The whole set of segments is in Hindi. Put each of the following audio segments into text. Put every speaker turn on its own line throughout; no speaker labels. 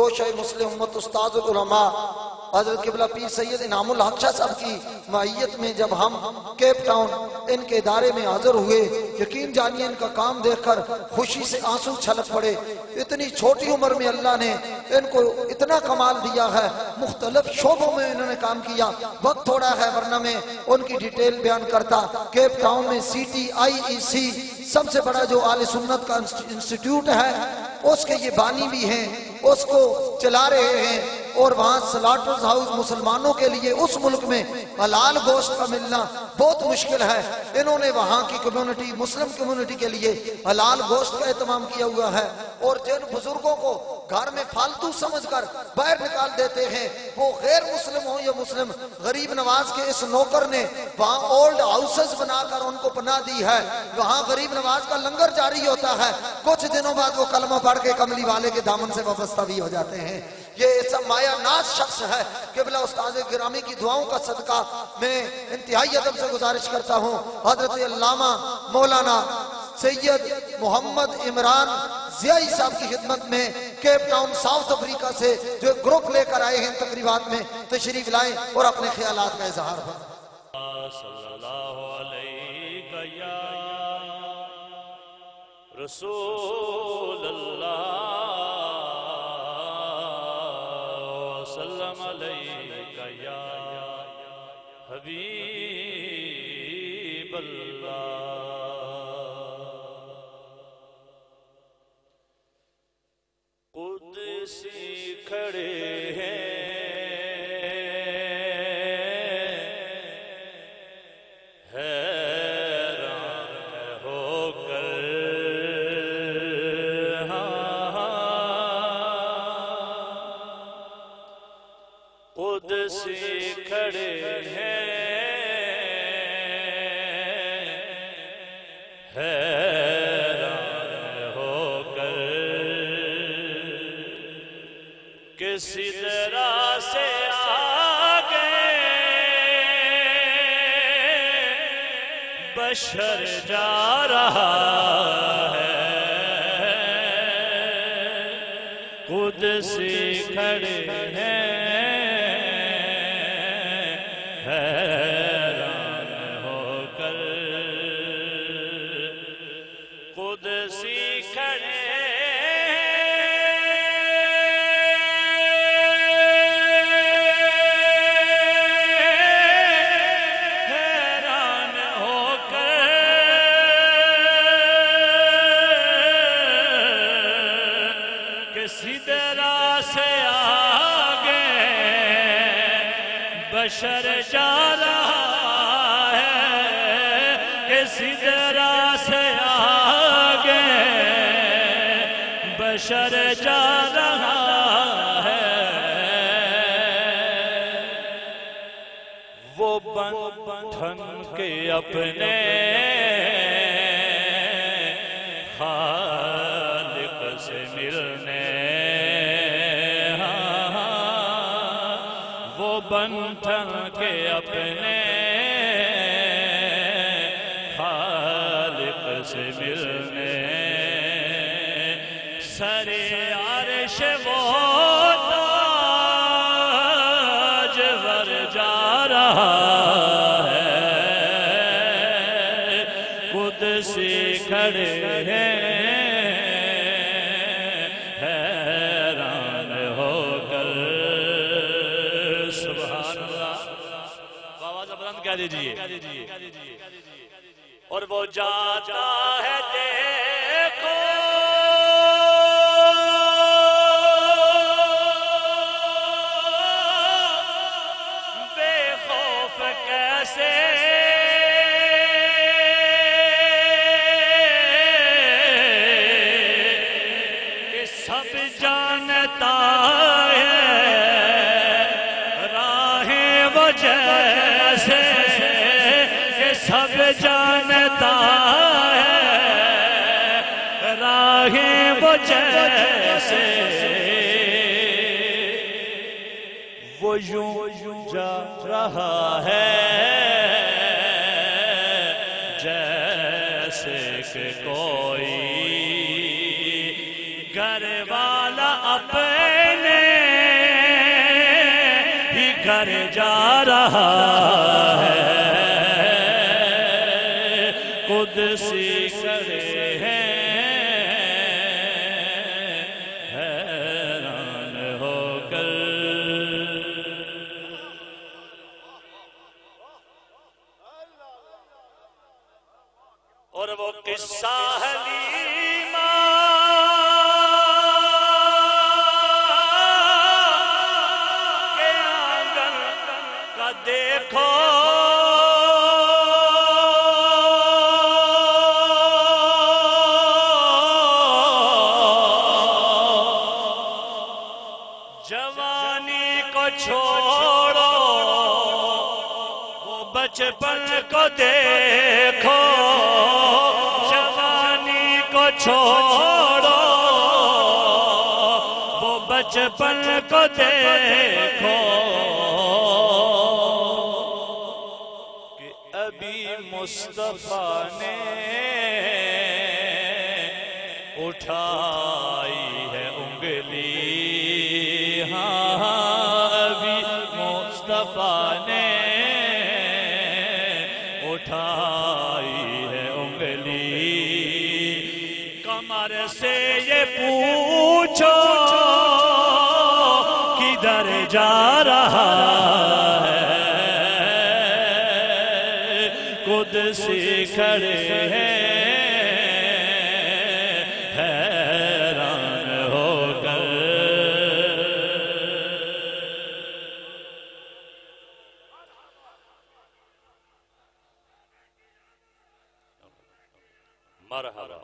गोशे मुस्लिम उम्मत उस्ताद उलमा हजरत किबला पीर सैयद इनामुल हक शाह साहब की मायत में जब हम केप टाउन इनके इदारे में हाजिर हुए, यकीन जानिए इनका काम देखकर खुशी से आंसू छलक पड़े। इतनी छोटी उम्र में अल्लाह ने इनको इतना कमाल दिया है, मुख्तलिफ शोबों में इन्होंने काम किया। वक्त थोड़ा है वरना मैं उनकी डिटेल बयान करता। केप टाउन में CTIEC सबसे बड़ा जो आले सुन्नत का इंस्टीट्यूट है उसके ये बानी भी हैं, उसको चला रहे हैं। और वहाँ स्लॉटर्स हाउस मुसलमानों के लिए उस मुल्क में हलाल गोश्त का मिलना बहुत मुश्किल है। इन्होंने वहाँ की कम्युनिटी मुस्लिम कम्युनिटी के लिए हलाल गोश्त का एहतमाम किया हुआ है। और जिन बुजुर्गों को घर में फालतू समझकर बाहर निकाल देते हैं, वो गैर मुस्लिम हो या मुस्लिम, गरीब नवाज के इस नौकर ने वहाँ ओल्ड हाउसेस बनाकर उनको पनाह दी है। वहाँ गरीब नवाज का लंगर जारी होता है, कुछ दिनों बाद वो कलमा पढ़ के कमली वाले के दामन से वाबस्ता भी हो जाते हैं। ये सब माया नाज शख्स है। किबला उस्ताद गिरामी की दुआओं का सदका मैं इंतहाई अदब से गुजारिश करता हूँ, हजरत अल्लामा मौलाना सैयद मोहम्मद इमरान ज़ियाई साहब की खिदमत में केप टाउन साउथ अफ्रीका से जो ग्रुप लेकर आए हैं तकरीबात में तशरीफ लाएं और अपने ख्यालात का इजहार करें।
रसूल अल्लाह सल्लम अलैका या हबीब अल्लाह। कुदसी खड़े हैं सिदरा से आगे बशर जा रहा है, कुदसी खड़े हैं हैरान होकर, कुदसी खड़े बशर जा रहा है कि सिदरा से आगे बशर जा रहा है। वो बंधन के अपने खालिक से मिलने, बंधन के अपने खालिक से मिलने, सरे अर्श वो ताजवर जा रहा है, कुदसी खड़े हैं कह दीजिए। और वो जाता है देखो बेखौफ कैसे, कि सब जानता है राहें वो जैसे, सब जानता है राहें वो जैसे, वो यूं जा रहा है जैसे कि कोई घर वाला अपने किधर जा रहा है, कुदसी खड़े हैं हैरान होकर। और वो किस्सा हलीमा के आंगन का देखो, जवानी को छोड़ो वो बचपन को देखो, जवानी को छोड़ो वो बचपन को देखो, कि अभी मुस्तफा ने उठाई है उंगली, हाँ अभी मुस्तफा ने उठाई है उंगली। कमर से ये पूछो किधर जा रहा है, कुदसी खड़े हैं हैरान होकर। मरहबा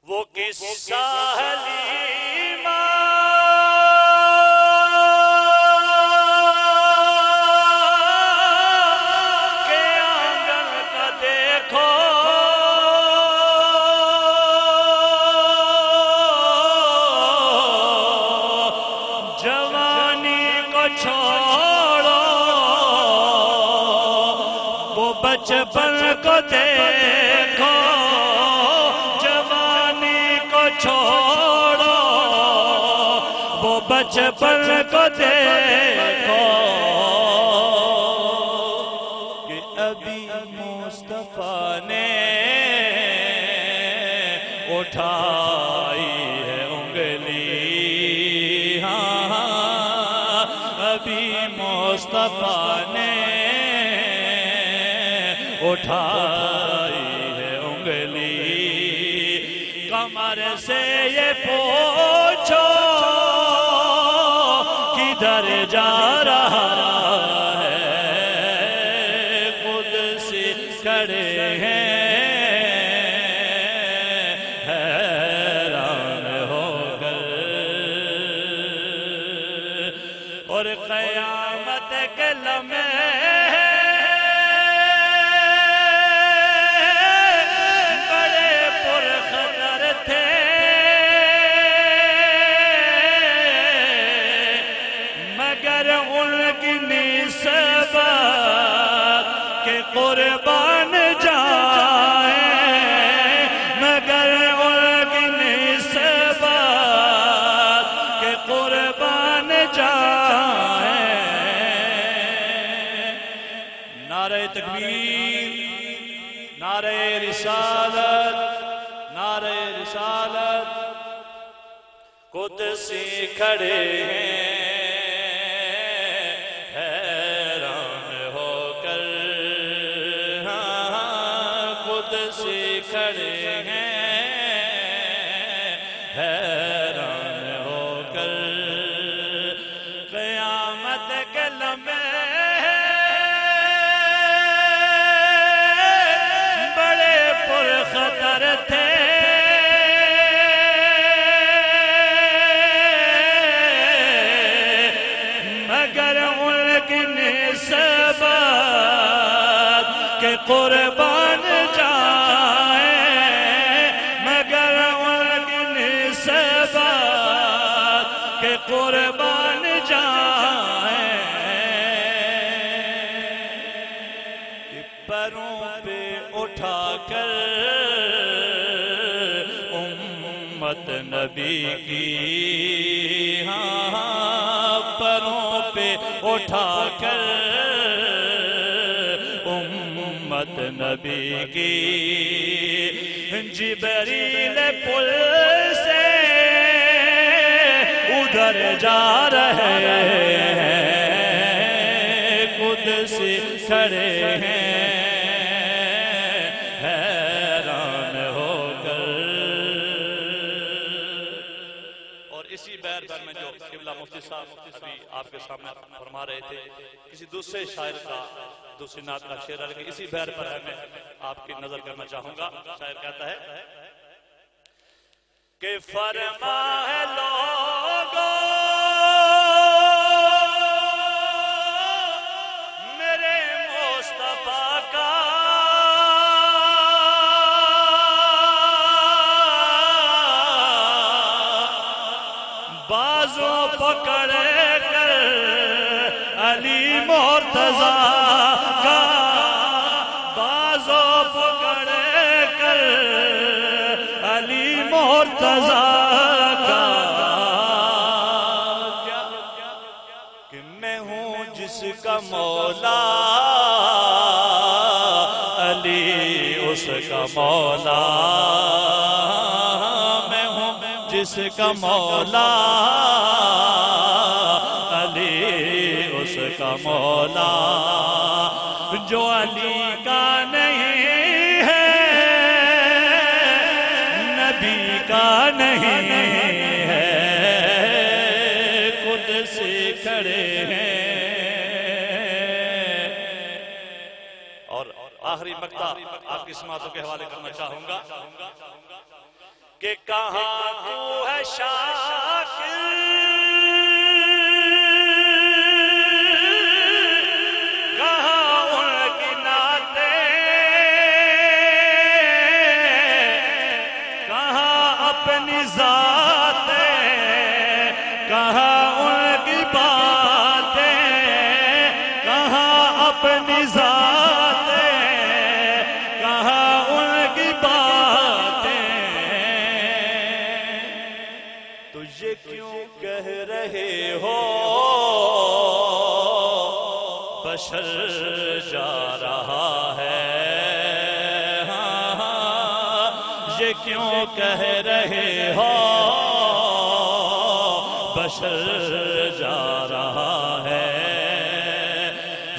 वो किस्सा हलीमा के आंगन का देखो, जवानी को छोड़ो वो बचपन को देखो, छोड़ो वो बचपन को देखो, कि अभी मुस्तफा ने उठाई है उंगली, हाँ अभी मुस्तफा ने उठाई है उंगली। कमर से ये पूछो किधर जा रहा है, कुदसी खड़े हैं हैरान होकर। और क़यामत के लम्हे कुर्बान जाए, मगर उनकी निस्बत के कुर्बान जाए। नारे तकबीर, नारे रिसालत, नारे रिसालत, कुदसी खड़े हैं खड़े हैं हैरान होकर। क़यामत के लम्हे बड़े पुरखतर थे, मगर उनकी निस्बत के कुर्बान जाए, मगर उनकी निस्बत के कुर्बान जाए। पैरों पे उठाकर
उम्मत नबी की, हाँ परों पे उठा कर उम्मत नबी की। जिब्रील पुल से उधर जा रहे हैं, कुद्स खड़े हैं हैरान होकर। और इसी बैर पर में जो किबला मुफ्ती साहब अभी आपके सामने फरमा रहे थे, किसी दूसरे शायर का दूसरी नात का शेर है, लेकिन इसी बैर पर है मैं आपकी नजर करना चाहूंगा। शायर कहता है कि फरमा है लोगों मेरे मुस्तफा का, बाजों पकड़ कर अली मुर्तजा का, बाजों पकड़ कर अली मुर्तजा का। कि मैं हूँ जिसका मौला अली उसका मौला, मैं हूँ जिसका मौला अली उसका मौला। जो अली का नहीं है नबी का नहीं है, खुद से खड़े हैं। और आखिरी मक्ता आपकी समातों के हवाले करना चाहूंगा कि कहाँ तू है शाकिर, कहाँ उनकी नाते, कहाँ अपनी जाते, कहाँ उनकी बातें, कहाँ अपनी जाते, कहाँ उनकी बातें। तो ये क्यों कह रहे हो बशर जा रहा है, हाँ ये क्यों कह रहे हो बशर जा रहा है।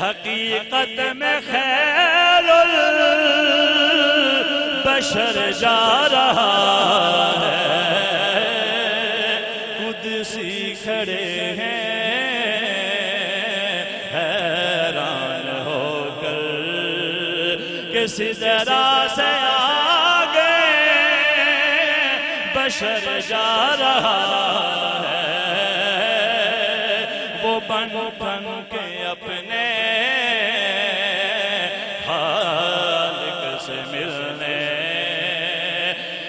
हकीकत में खैरुल बशर जा रहा है, कुदसी खड़े हैं हैरान होकर। किसी जरा से आगे बशर जा रहा है, वो बन बन के अपने खालिक से मिलने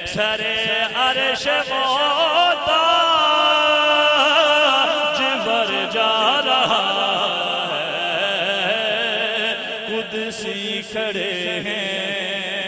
सरे अर्श होता जिवर जा रहा है, कुदसी खड़े हैं